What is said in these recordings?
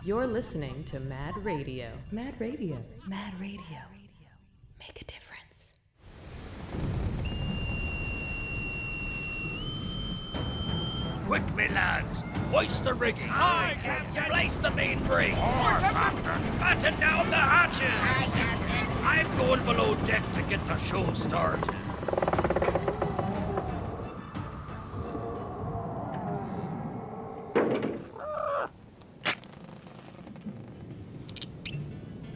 You're listening to Mad Radio. Mad Radio. Mad Radio. Make a difference. Quick, me lads! Hoist the rigging! Aye, Captain! Splice the main brace! Batten down the hatches! Aye, Captain! I'm going below deck to get the show started.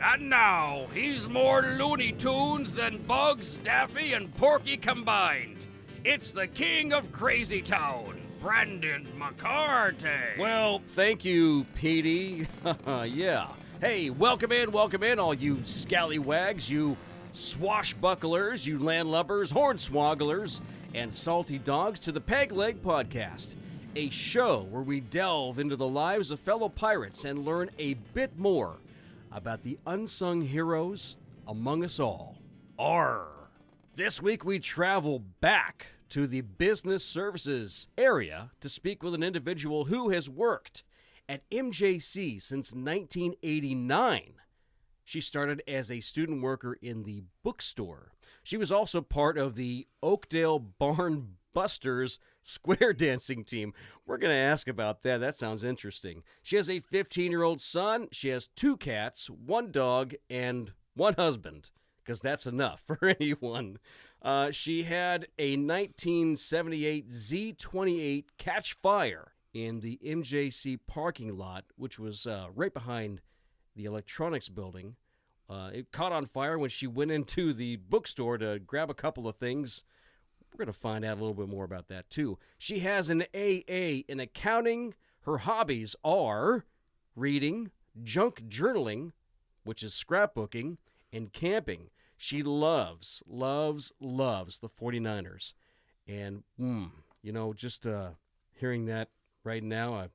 And now, he's more Looney Tunes than Bugs, Daffy, and Porky combined. It's the king of Crazy Town, Brandon McCarty. Well, thank you, Petey. Yeah. Hey, welcome in, all you scallywags, you swashbucklers, you landlubbers, hornswogglers, and salty dogs to the Peg Leg Podcast, a show where we delve into the lives of fellow pirates and learn a bit more about the unsung heroes among us all. Arr! This week we travel back to the business services area to speak with an individual who has worked at MJC since 1989. She started as a student worker in the bookstore. She was also part of the Oakdale Barn Busters square dancing team. We're going to ask about that. That sounds interesting. She has a 15-year-old son. She has 2 cats, 1 dog, and 1 husband, because that's enough for anyone. She had a 1978 Z28 catch fire in the MJC parking lot, which was right behind the electronics building. It caught on fire when she went into the bookstore to grab a couple of things. We're going to find out a little bit more about that, too. She has an AA in accounting. Her hobbies are reading, junk journaling, which is scrapbooking, and camping. She loves the 49ers. And, just hearing that right now,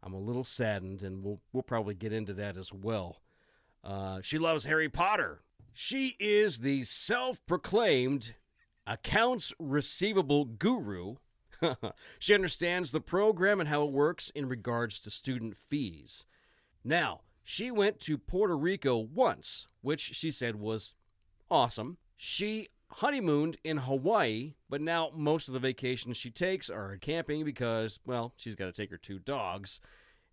I'm a little saddened, and we'll probably get into that as well. She loves Harry Potter. She is the self-proclaimed accounts receivable guru. She understands the program and how it works in regards to student fees. Now, she went to Puerto Rico once, which she said was awesome. She honeymooned in Hawaii, but now most of the vacations she takes are camping because, well, she's got to take her 2 dogs.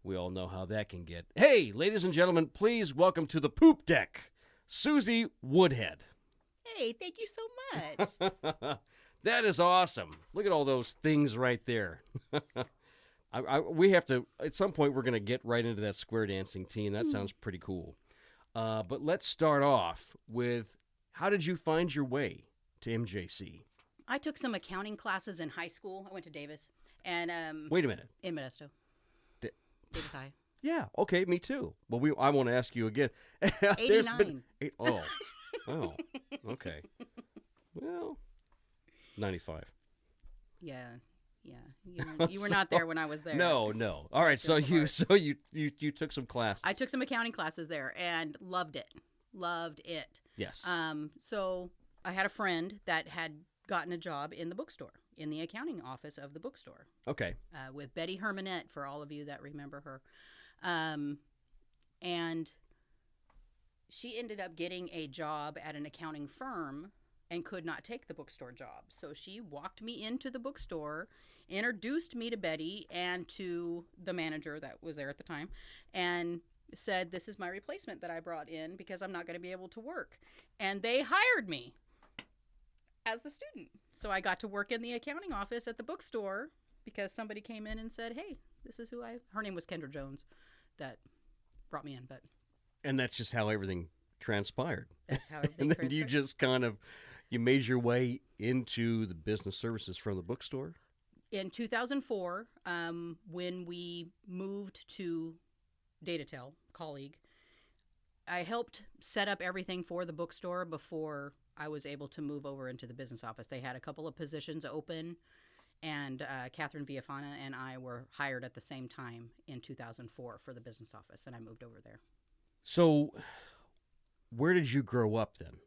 We all know how that can get. Hey, ladies and gentlemen, please welcome to the poop deck, Susie Woodhead. Hey, thank you so much. That is awesome. Look at all those things right there. We have to, at some point, we're going to get right into that square dancing team. That sounds pretty cool. But let's start off with, how did you find your way to MJC? I took some accounting classes in high school. I went to Davis. And wait a minute. In Modesto. Davis High. Yeah, okay, me too. Well, I want to ask you again. 89. Oh, okay. Well, 95. Yeah. You were not there when I was there. No. All right, so you took some classes. I took some accounting classes there and loved it. Yes. So I had a friend that had gotten a job in the bookstore, in the accounting office of the bookstore. Okay. With Betty Hermanette, for all of you that remember her. And she ended up getting a job at an accounting firm and could not take the bookstore job. So she walked me into the bookstore, introduced me to Betty and to the manager that was there at the time, and said, this is my replacement that I brought in because I'm not going to be able to work. And they hired me as the student. So I got to work in the accounting office at the bookstore because somebody came in and said, hey, this is her name was Kendra Jones that brought me in. And that's just how everything transpired. That's how everything And then transpired. you just you made your way into the business services from the bookstore? In 2004, when we moved to Datatel, colleague, I helped set up everything for the bookstore before I was able to move over into the business office. They had a couple of positions open, and Catherine Villafana and I were hired at the same time in 2004 for the business office, and I moved over there. So where did you grow up then?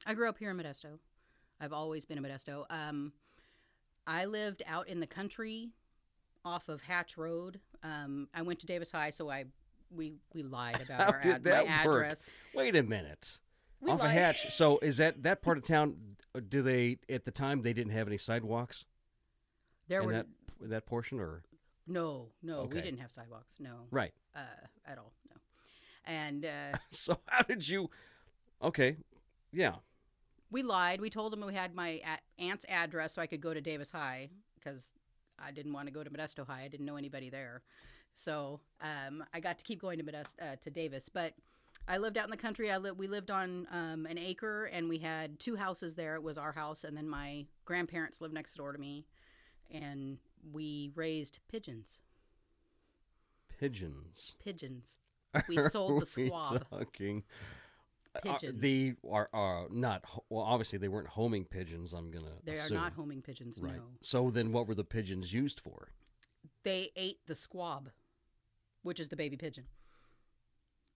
I grew up here in Modesto. I've always been in Modesto. I lived out in the country off of Hatch Road. I went to Davis High, so we lied about How our did my that work? address. Wait a minute. We Off a lied. Hatch. So is that part of town? Do they at the time they didn't have any sidewalks There in were that portion, or no, Okay. we didn't have sidewalks, no, right? at all, no. And So how did you? Okay, yeah. we lied. We told them we had my aunt's address so I could go to Davis High because I didn't want to go to Modesto High. I didn't know anybody there. So I got to keep going to Davis. But I lived out in the country. We lived on an acre, and we had 2 houses there. It was our house, and then my grandparents lived next door to me. And we raised pigeons. Pigeons. We sold the Are we squab. talking? Pigeons. They are not. Well, obviously they weren't homing pigeons. I'm gonna. They assume. are not homing pigeons, Right. no. So then, what were the pigeons used for? They ate the squab, which is the baby pigeon.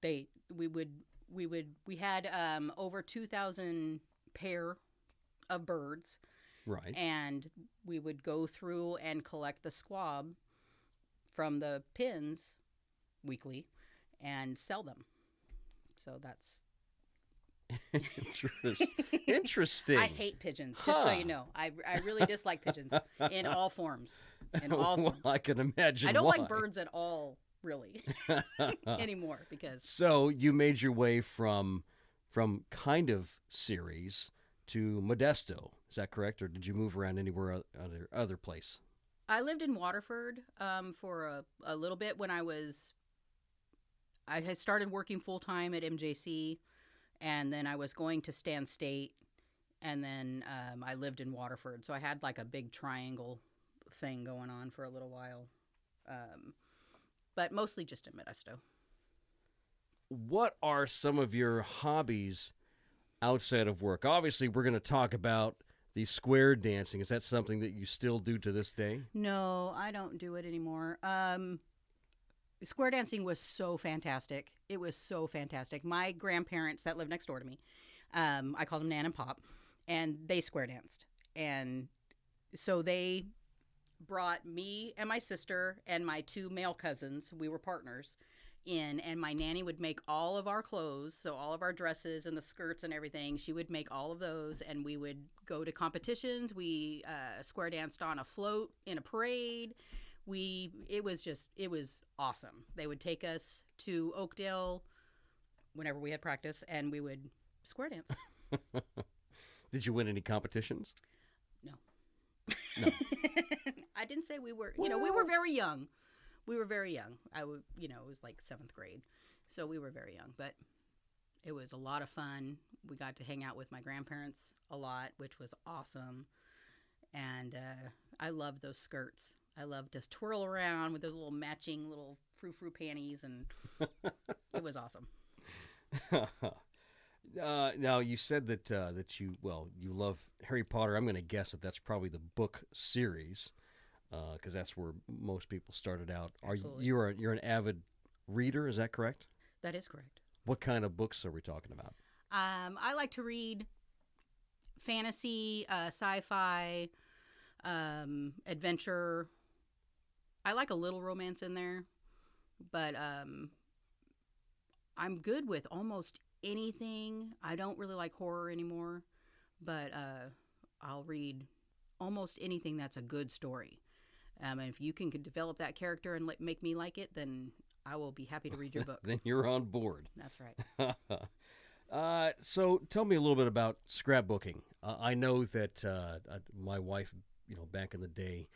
We had over 2,000 pair of birds, Right. and we would go through and collect the squab from the pins weekly and sell them. So that's Interesting. I hate pigeons, just so Huh. you know. I really dislike pigeons in all forms. In all Well, forms. I can imagine. I don't why. like birds at all, really, anymore, because So you made your way from kind of series to Modesto. Is that correct, or did you move around anywhere other place? I lived in Waterford for a little bit when I had started working full time at MJC, and then I was going to Stan State, and then I lived in Waterford. So I had like a big triangle thing going on for a little while, but mostly just in Modesto. What are some of your hobbies outside of work? Obviously, we're going to talk about the square dancing. Is that something that you still do to this day? No, I don't do it anymore. Square dancing was so fantastic. It was so fantastic. My grandparents that lived next door to me, I called them Nan and Pop, and they square danced. And so they brought me and my sister and my 2 male cousins, we were partners, in, and my nanny would make all of our clothes, so all of our dresses and the skirts and everything. She would make all of those, and we would go to competitions. We square danced on a float in a parade. It was awesome. They would take us to Oakdale whenever we had practice, and we would square dance. Did you win any competitions? No. No. I didn't say we were, we were very young. We were very young. It was like 7th grade. So we were very young, but it was a lot of fun. We got to hang out with my grandparents a lot, which was awesome. And I loved those skirts. I loved to twirl around with those little matching little frou-frou panties, and it was awesome. Now you said that you love Harry Potter. I'm going to guess that that's probably the book series, because that's where most people started out. Absolutely. You're an avid reader? Is that correct? That is correct. What kind of books are we talking about? I like to read fantasy, sci-fi, adventure. I like a little romance in there, but I'm good with almost anything. I don't really like horror anymore, but I'll read almost anything that's a good story. And if you can develop that character and make me like it, then I will be happy to read your book. Then you're on board. That's right. So tell me a little bit about scrapbooking. I know that my wife, back in the day,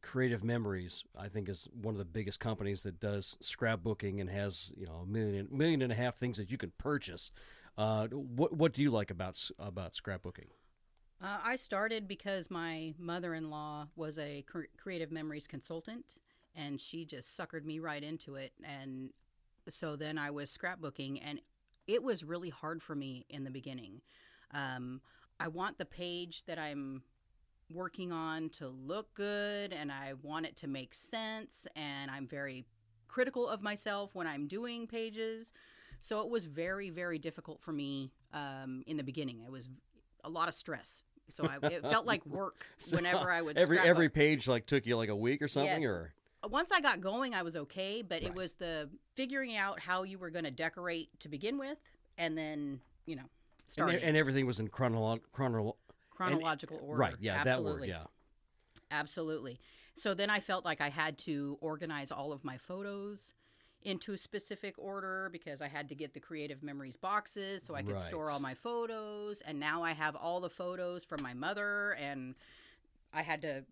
Creative Memories, I think, is one of the biggest companies that does scrapbooking and has a million and a half things that you can purchase. What do you like about scrapbooking? I started because my mother-in-law was a Creative Memories consultant, and she just suckered me right into it. And so then I was scrapbooking, and it was really hard for me in the beginning. I want the page that I'm working on to look good, and I want it to make sense, and I'm very critical of myself when I'm doing pages. So it was very, very difficult for me in the beginning. It was a lot of stress So it felt like work whenever I would every scrapbook. page like took you like a week or something, Yes. or Once I got going, I was okay, but Right. it was the figuring out how you were going to decorate to begin with, and then starting and everything was in chronological order. right, yeah, Absolutely. that word, Absolutely. So then I felt like I had to organize all of my photos into a specific order because I had to get the Creative Memories boxes so I could store Right. all my photos. And now I have all the photos from my mother, and I had to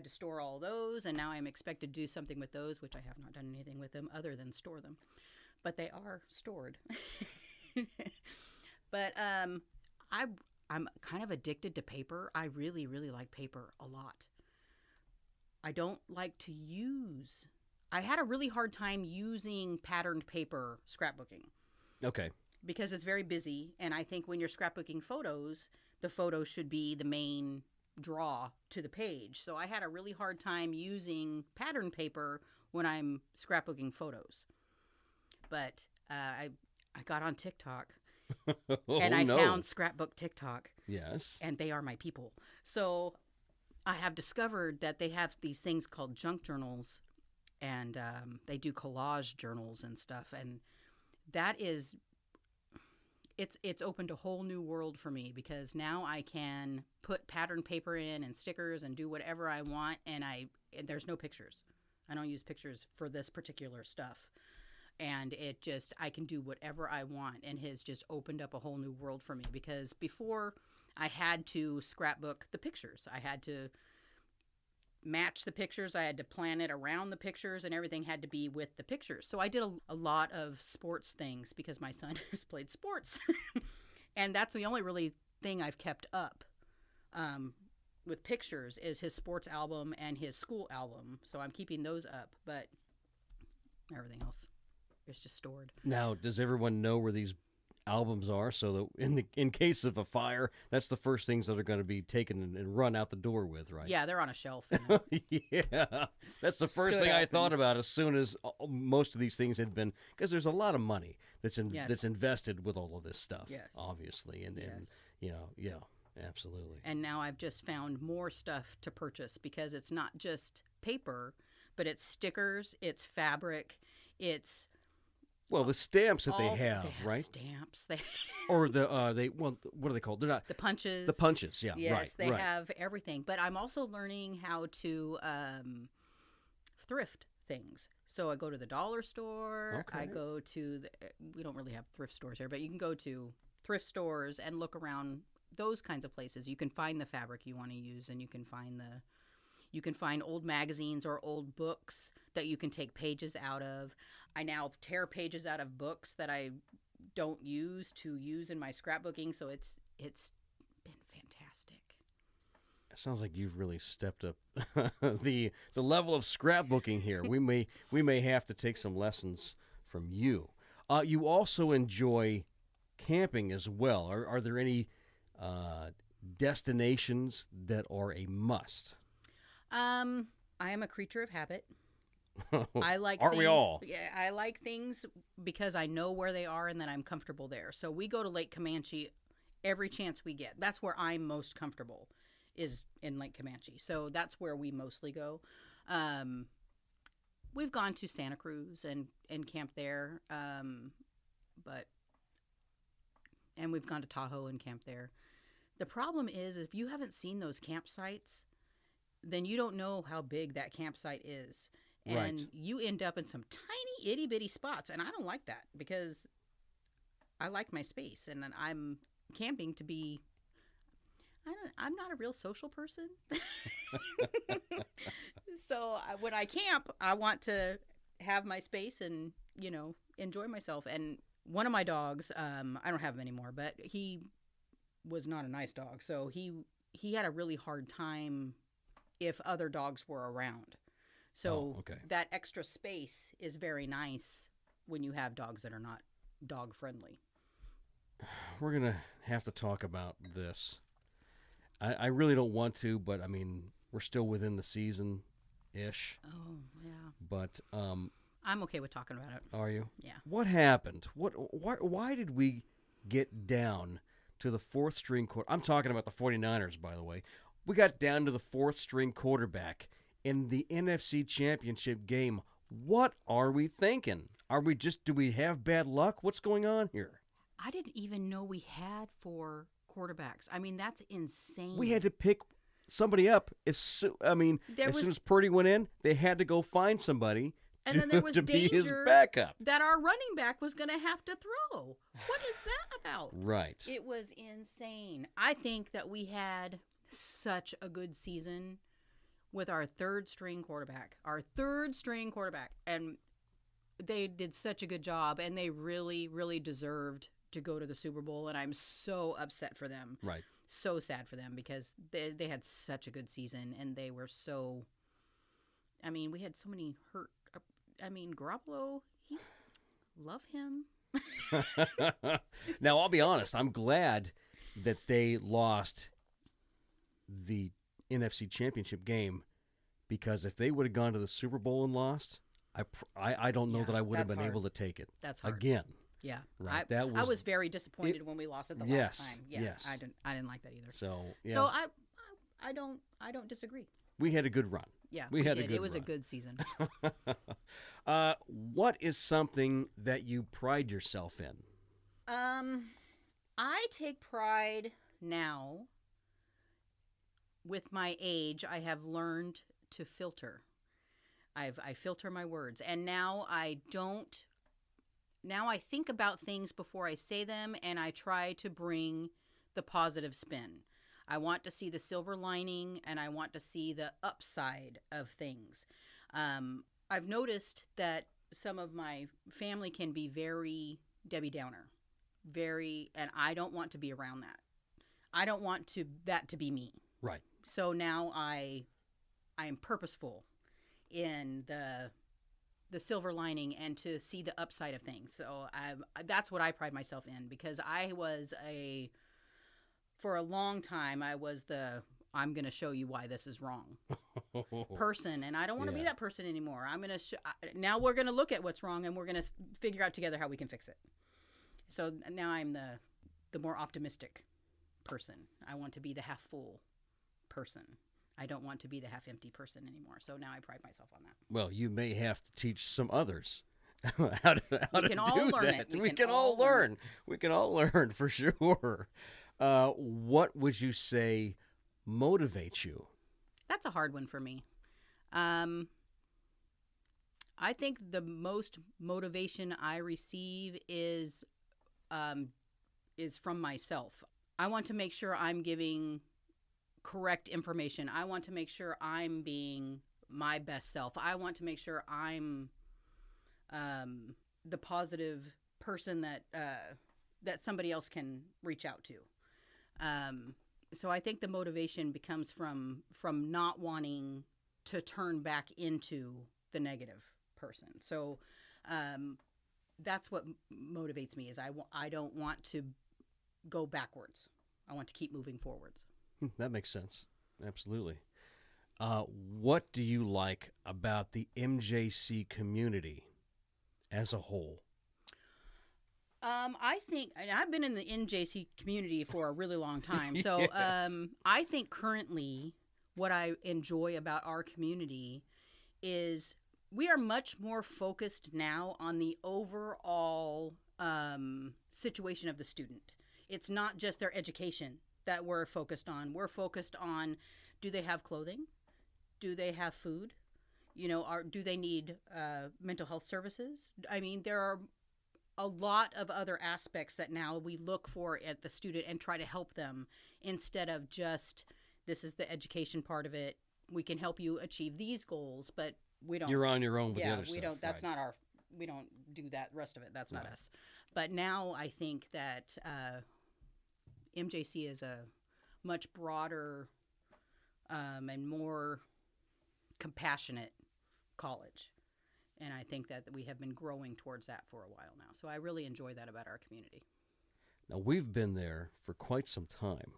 store all those. And now I'm expected to do something with those, which I have not done anything with them other than store them. But they are stored. But I'm kind of addicted to paper. I really, really like paper a lot. I don't like to use. I had a really hard time using patterned paper scrapbooking Okay. because it's very busy. And I think when you're scrapbooking photos, the photo should be the main draw to the page. So I had a really hard time using patterned paper when I'm scrapbooking photos. But I got on TikTok and I found Scrapbook TikTok. Yes. And they are my people. So I have discovered that they have these things called junk journals, and they do collage journals and stuff. And that is, it's opened a whole new world for me because now I can put pattern paper in and stickers and do whatever I want. And there's no pictures. I don't use pictures for this particular stuff. And I can do whatever I want, and has just opened up a whole new world for me because before I had to scrapbook the pictures. I had to match the pictures. I had to plan it around the pictures, and everything had to be with the pictures. So I did a lot of sports things because my son has played sports. And that's the only really thing I've kept up with pictures is his sports album and his school album. So I'm keeping those up, but everything else is just stored. Now, does everyone know where these albums are, so that in case of a fire, that's the first things that are going to be taken and run out the door with, right? Yeah, they're on a shelf. Yeah, that's the first thing I thought about as soon as most of these things had been, because there's a lot of money that's invested with all of this stuff. Yes. Obviously, and yeah, absolutely. And now I've just found more stuff to purchase because it's not just paper, but it's stickers, it's fabric, it's Well, the stamps that they have, right? Stamps. Or what are they called? They're not the punches. The punches, yeah. Yes, right, they right. have everything. But I'm also learning how to thrift things. So I go to the dollar store. Okay. I go to we don't really have thrift stores here, but you can go to thrift stores and look around those kinds of places. You can find the fabric you want to use, and you can find old magazines or old books that you can take pages out of. I now tear pages out of books that I don't use to use in my scrapbooking, so it's been fantastic. It sounds like you've really stepped up the level of scrapbooking here. We may have to take some lessons from you. You also enjoy camping as well. Are there any destinations that are a must? I am a creature of habit. I like Aren't things, we all? Yeah, I like things because I know where they are and that I'm comfortable there. So we go to Lake Comanche every chance we get. That's where I'm most comfortable, is in Lake Comanche. So that's where we mostly go. We've gone to Santa Cruz and camped there, and we've gone to Tahoe and camped there. The problem is if you haven't seen those campsites, then you don't know how big that campsite is. And Right. you end up in some tiny itty bitty spots. And I don't like that because I like my space, and I'm camping to be, I'm not a real social person. So when I camp, I want to have my space and, enjoy myself. And one of my dogs, I don't have him anymore, but he was not a nice dog. So he had a really hard time if other dogs were around. So okay. that extra space is very nice when you have dogs that are not dog friendly. We're going to have to talk about this. I really don't want to, but I mean, we're still within the season-ish. Oh, yeah. But I'm okay with talking about it. are you? Yeah. What happened? Why did we get down to the fourth string quarter. I'm talking about the 49ers, by the way. We got down to the fourth string quarterback in the NFC Championship game. What are we thinking? Do we have bad luck? What's going on here? I didn't even know we had 4 quarterbacks. I mean, that's insane. We had to pick somebody up. As soon as Purdy went in, they had to go find somebody and then there was to be his danger backup. that our running back was going to have to throw. What is that about? Right. It was insane. I think that we had such a good season with our third string quarterback. And they did such a good job, and they really, really deserved to go to the Super Bowl, and I'm so upset for them. Right. So sad for them because they had such a good season, and they were so... I mean, we had so many hurt... I mean, Garoppolo, love him. Now, I'll be honest. I'm glad that they lost the NFC Championship game, because if they would have gone to the Super Bowl and lost, I don't know that I would have been able to take it. That's hard. Again. Yeah, right. I was very disappointed when we lost it the last time. Yeah, yes. I didn't like that either. So yeah. So I don't disagree. We had a good run. Yeah, we had did. a good It was run. a good season. What is something that you pride yourself in? I take pride now. With my age, I have learned to filter. I filter my words, and now I don't. Now I think about things before I say them, and I try to bring the positive spin. I want to see the silver lining, and I want to see the upside of things. I've noticed that some of my family can be very Debbie Downer, and I don't want to be around that. I don't want that to be me. Right. So now I am purposeful in the silver lining and to see the upside of things. So that's what I pride myself in, because for a long time, I was I'm going to show you why this is wrong person. And I don't want to be that person anymore. Now we're going to look at what's wrong, and we're going to figure out together how we can fix it. So now I'm the more optimistic person. I want to be the half full person. I don't want to be the half empty person anymore. So now I pride myself on that. Well, you may have to teach some others how to do that. We can all learn. We can all learn for sure. What would you say motivates you? That's a hard one for me. I think the most motivation I receive is from myself. I want to make sure I'm giving correct information. I want to make sure I'm being my best self. I want to make sure I'm the positive person that somebody else can reach out to. So I think the motivation becomes from not wanting to turn back into the negative person. So that's what motivates me, is I don't want to go backwards. I want to keep moving forwards. That makes sense. Absolutely. What do you like about the MJC community as a whole? I think, and I've been in the MJC community for a really long time. So Yes. I think currently what I enjoy about our community is we are much more focused now on the overall situation of the student. It's not just their education that we're focused on. We're focused on, do they have clothing? Do they have food? Do they need mental health services? I mean, there are a lot of other aspects that now we look for at the student and try to help them, instead of just, this is the education part of it. We can help you achieve these goals, but we don't. You're on your own with the other we stuff. don't. That's right. not we don't do that rest of it. That's not us. But now I think that MJC is a much broader and more compassionate college. And I think that we have been growing towards that for a while now. So I really enjoy that about our community. Now, we've been there for quite some time,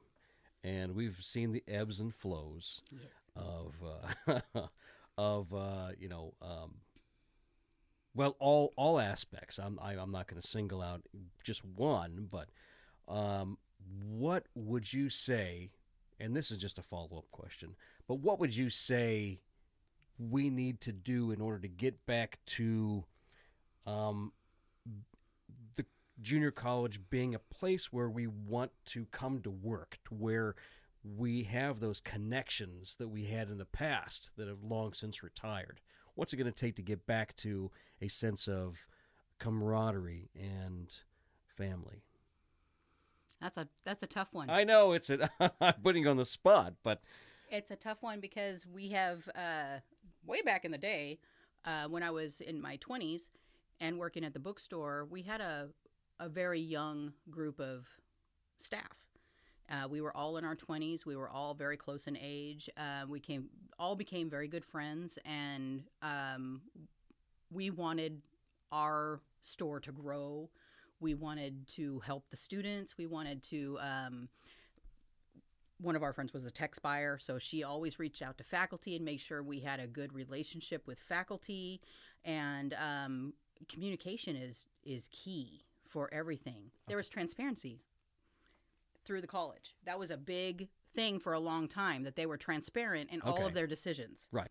and we've seen the ebbs and flows of all aspects. I'm not going to single out just one, but what would you say, and this is just a follow-up question, but what would you say we need to do in order to get back to the junior college being a place where we want to come to work, to where we have those connections that we had in the past that have long since retired? What's it going to take to get back to a sense of camaraderie and family? That's a tough one. I know I'm putting you on the spot, but It's a tough one because we have way back in the day, when I was in my 20s and working at the bookstore, we had a very young group of staff. We were all in our 20s. We were all very close in age. We all became very good friends, and we wanted our store to grow. We wanted to help the students. We wanted to. One of our friends was a text buyer, so she always reached out to faculty and made sure we had a good relationship with faculty. And communication is key for everything. There was transparency through the college. That was a big thing for a long time, that they were transparent in all of their decisions. Right.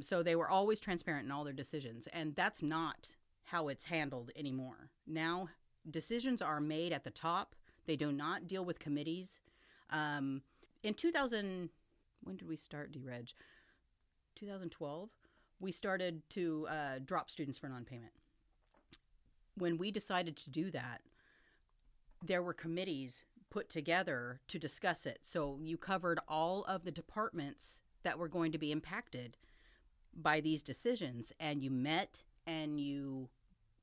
So they were always transparent in all their decisions, and that's not how it's handled anymore. Now decisions are made at the top. They do not deal with committees. In 2000, when did we start DREG? 2012, we started to drop students for non-payment. When we decided to do that, there were committees put together to discuss it. So you covered all of the departments that were going to be impacted by these decisions, and you met and you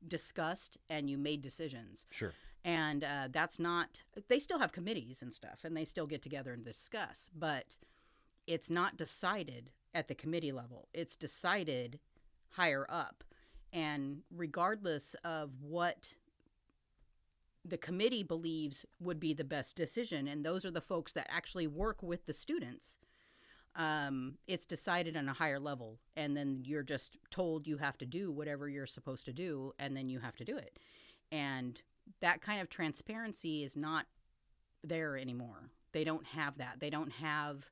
discussed and you made decisions. Sure. And that's not, they still have committees and stuff, and they still get together and discuss, but it's not decided at the committee level. It's decided higher up. And regardless of what the committee believes would be the best decision, and those are the folks that actually work with the students, it's decided on a higher level. And then you're just told you have to do whatever you're supposed to do, and then you have to do it. And that kind of transparency is not there anymore. They don't have that. They don't have,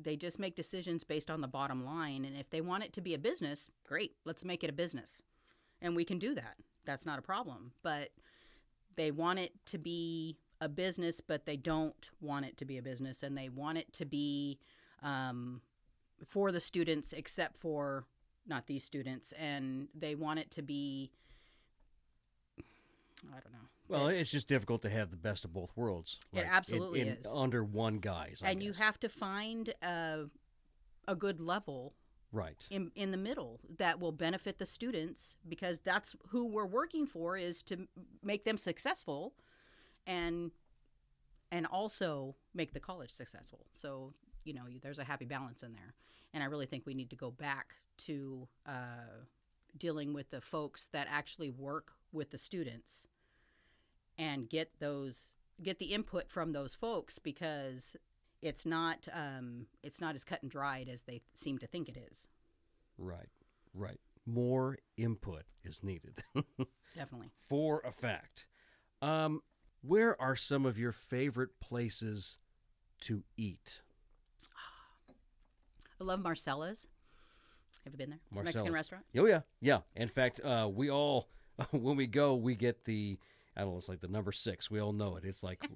they just make decisions based on the bottom line. And if they want it to be a business, great, let's make it a business. And we can do that. That's not a problem. But they want it to be a business, but they don't want it to be a business. And they want it to be for the students, except for not these students. And they want it to be, I don't know. Well, it's just difficult to have the best of both worlds. It absolutely is. Under one guise, I and guess. you have to find a good level right in the middle that will benefit the students, because that's who we're working for, is to make them successful and also make the college successful. So, there's a happy balance in there. And I really think we need to go back to dealing with the folks that actually work with the students and get the input from those folks, because it's not as cut and dried as they seem to think it is. Right. More input is needed. Definitely. For a fact. Where are some of your favorite places to eat? I love Marcella's. Have you been there? It's a Mexican restaurant. Oh, yeah. Yeah. In fact, we all, when we go, we get I don't know, it's like the number 6. We all know it. It's like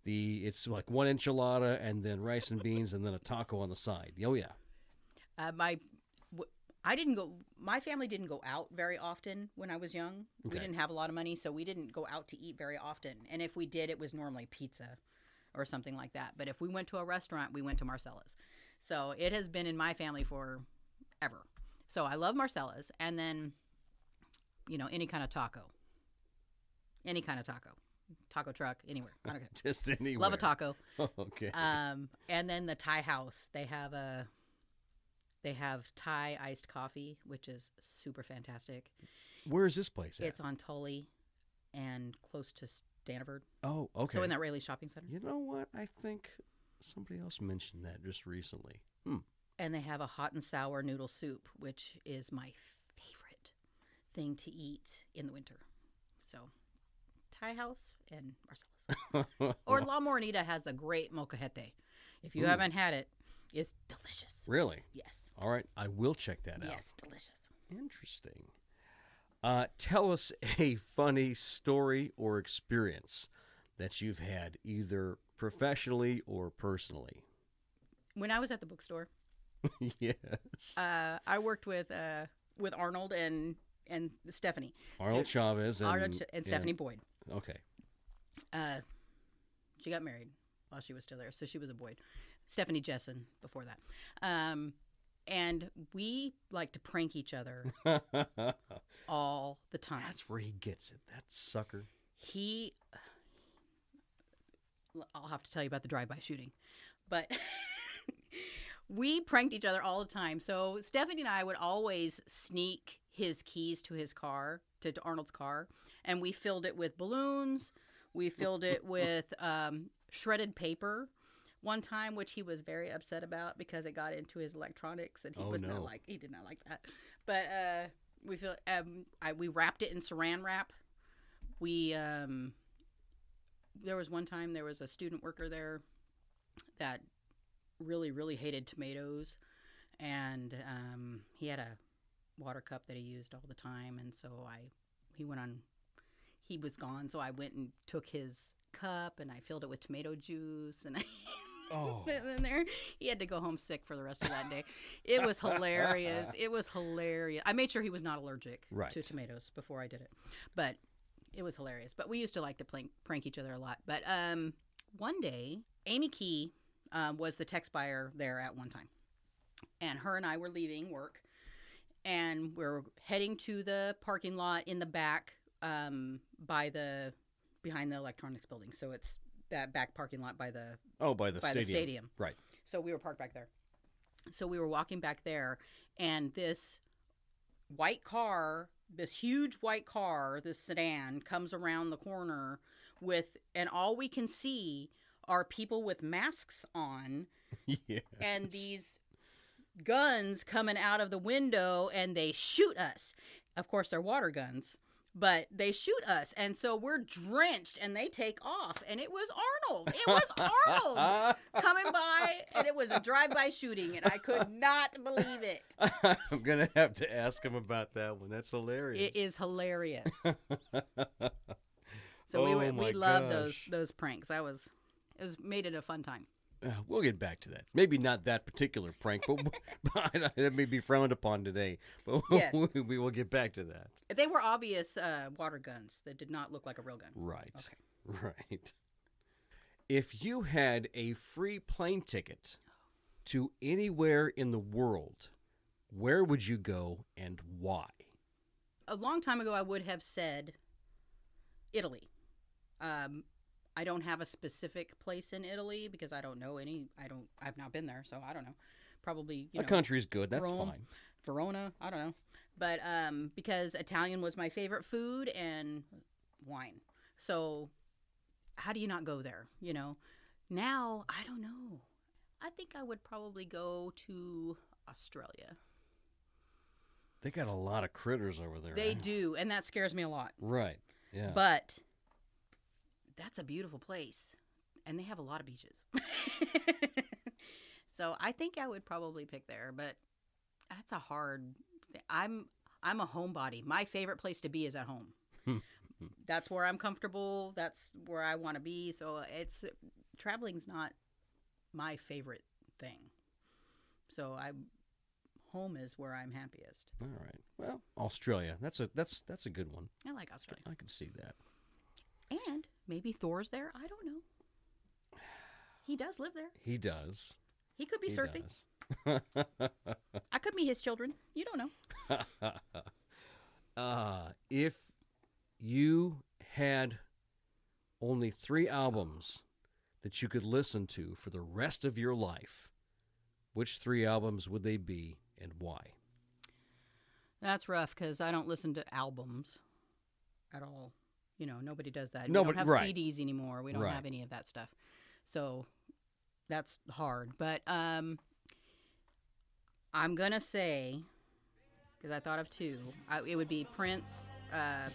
it's like one enchilada and then rice and beans and then a taco on the side. Oh, yeah. My family didn't go out very often when I was young. Okay. We didn't have a lot of money, so we didn't go out to eat very often. And if we did, it was normally pizza or something like that. But if we went to a restaurant, we went to Marcella's. So it has been in my family for ever. So I love Marcella's. And then, any kind of taco. Any kind of taco. Taco truck, anywhere. I don't care. Just anywhere. Love a taco. Okay. And then the Thai house. They have Thai iced coffee, which is super fantastic. Where is this place at? It's on Tully and close to Stanford. Oh, okay. So in that Rayleigh Shopping Center. You know what? I think somebody else mentioned that just recently. And they have a hot and sour noodle soup, which is my favorite thing to eat in the winter. So Thai house in Marcellus. Or La Morenita has a great molcajete. If you haven't had it, it's delicious. Really? Yes. All right, I will check that out. Yes, delicious. Interesting. Tell us a funny story or experience that you've had, either professionally or personally. When I was at the bookstore, Yes. I worked with Arnold and Stephanie. Arnold Chavez and, Stephanie Boyd. Okay. She got married while she was still there, so she was a Boyd. Stephanie Jessen before that. And we like to prank each other all the time. That's where he gets it, that sucker. I'll have to tell you about the drive-by shooting. But we pranked each other all the time. So Stephanie and I would always sneak his keys to his car, to Arnold's car, and we filled it with balloons. We filled it with shredded paper one time, which he was very upset about because it got into his electronics, and he he did not like that. But we wrapped it in saran wrap. There was one time there was a student worker there that really, really hated tomatoes, and he had a water cup that he used all the time, and so he was gone, so I went and took his cup and I filled it with tomato juice, and I and then he had to go home sick for the rest of that day. It was hilarious. It was hilarious. I made sure he was not allergic to tomatoes before I did it, but it was hilarious. But we used to like to prank each other a lot. But one day, Amy Key was the text buyer there at one time, and her and I were leaving work, and we're heading to the parking lot in the back behind the electronics building. So it's that back parking lot by the stadium. Right. So we were parked back there. So we were walking back there, and this white car, this huge white car, this sedan, comes around the corner and all we can see are people with masks on. Yes. And these guns coming out of the window, and they shoot us. Of course, they're water guns, but they shoot us. And so we're drenched, and they take off. And it was Arnold. It was Arnold coming by, and it was a drive-by shooting, and I could not believe it. I'm going to have to ask him about that one. That's hilarious. It is hilarious. So we loved those pranks. Made it a fun time. We'll get back to that. Maybe not that particular prank, but that may be frowned upon today. But yes. we will get back to that. They were obvious water guns that did not look like a real gun. Right. Okay. Right. If you had a free plane ticket to anywhere in the world, where would you go and why? A long time ago, I would have said Italy. I don't have a specific place in Italy because I don't know any. I've not been there, so I don't know. Probably, a country's good. That's Rome, fine. Verona, I don't know. But because Italian was my favorite food and wine. So how do you not go there, Now, I don't know. I think I would probably go to Australia. They got a lot of critters over there. They do, and that scares me a lot. Right, yeah. But that's a beautiful place, and they have a lot of beaches. So I think I would probably pick there, but that's a hard. I'm a homebody. My favorite place to be is at home. That's where I'm comfortable. That's where I want to be. So traveling's not my favorite thing. So home is where I'm happiest. All right. Well, Australia. That's a good one. I like Australia. I can see that. And maybe Thor's there. I don't know. He does live there. He does. He could be surfing. I could meet his children. You don't know. If you had only 3 albums that you could listen to for the rest of your life, which 3 albums would they be and why? That's rough because I don't listen to albums at all. Nobody does that. No, we don't have right. CDs anymore. We don't right. have any of that stuff. So that's hard. But I'm going to say, because I thought of 2, it would be Prince,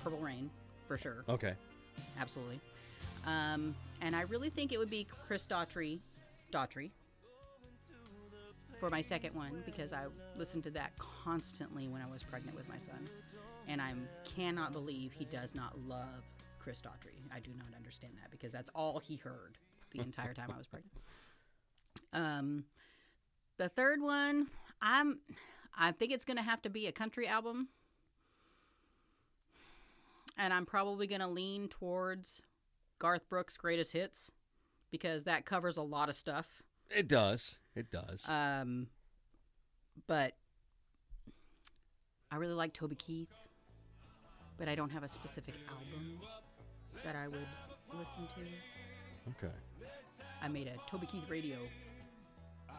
Purple Rain, for sure. Okay. absolutely. And I really think it would be Chris Daughtry for my second one, because I listened to that constantly when I was pregnant with my son. And I cannot believe he does not love Chris Daughtry. I do not understand that, because that's all he heard the entire time I was pregnant. The third one, I think it's going to have to be a country album. And I'm probably going to lean towards Garth Brooks' Greatest Hits, because that covers a lot of stuff. It does. It does. But I really like Toby Keith, but I don't have a specific album that I would listen to. Okay. I made a Toby Keith radio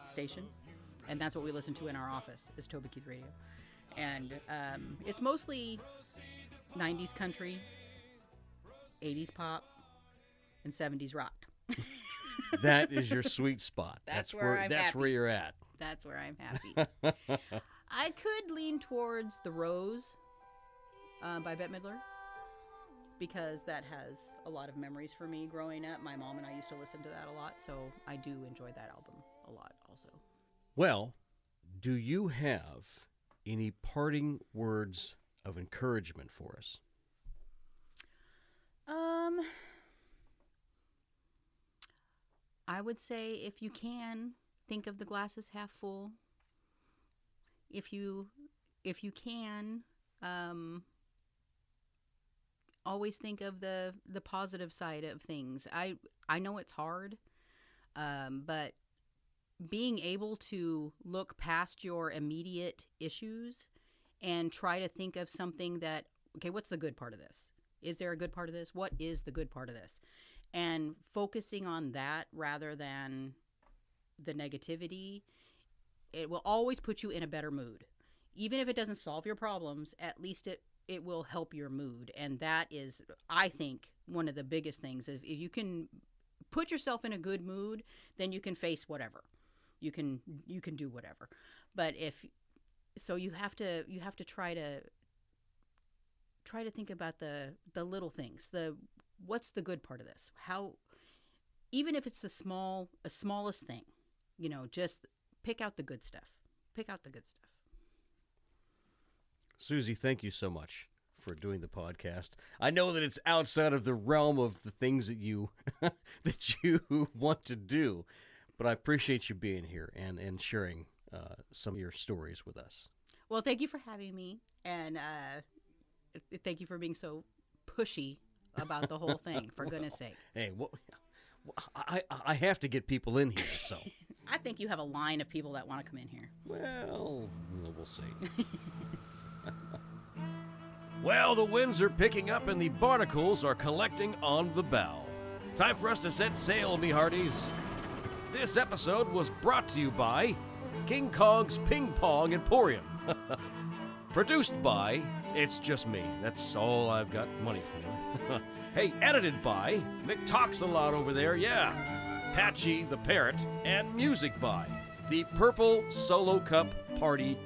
station, and that's what we listen to in our office, is Toby Keith radio. And it's mostly 90s country, 80s pop, and 70s rock. That is your sweet spot. That's where I'm that's happy. where you're at. That's where I'm happy. I could lean towards The Rose by Bette Midler, because that has a lot of memories for me growing up. My mom and I used to listen to that a lot, so I do enjoy that album a lot also. Well, do you have any parting words of encouragement for us? I would say, if you can, think of the glasses half full. If you can, always think of the positive side of things. I know it's hard, but being able to look past your immediate issues and try to think of something that, okay, what's the good part of this? Is there a good part of this? What is the good part of this? And focusing on that rather than the negativity, it will always put you in a better mood. Even if it doesn't solve your problems, at least it will help your mood. And that is, I think, one of the biggest things. If you can put yourself in a good mood, then you can face whatever. You can do whatever. But you have to try to think about the little things. What's the good part of this? How, even if it's the smallest thing, just pick out the good stuff. Pick out the good stuff. Susie, thank you so much for doing the podcast. I know that it's outside of the realm of the things that you that you want to do, but I appreciate you being here and sharing some of your stories with us. Well, thank you for having me, and thank you for being so pushy about the whole thing, for goodness sake. Hey, I have to get people in here, so. I think you have a line of people that want to come in here. Well, we'll see. Well, the winds are picking up and the barnacles are collecting on the bow. Time for us to set sail, me hearties. This episode was brought to you by King Kong's Ping Pong Emporium. Produced by It's Just Me. That's all I've got money for you. Hey, edited by McTalks-a-Lot over there, yeah. Patchy the Parrot, and music by the Purple Solo Cup Party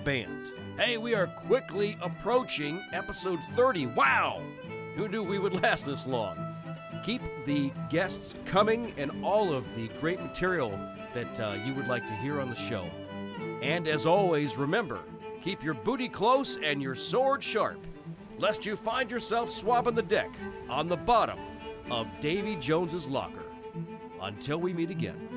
Band. Hey, we are quickly approaching episode 30. Wow! Who knew we would last this long? Keep the guests coming and all of the great material that you would like to hear on the show. And as always, remember, keep your booty close and your sword sharp, lest you find yourself swabbing the deck on the bottom of Davy Jones's locker. Until we meet again.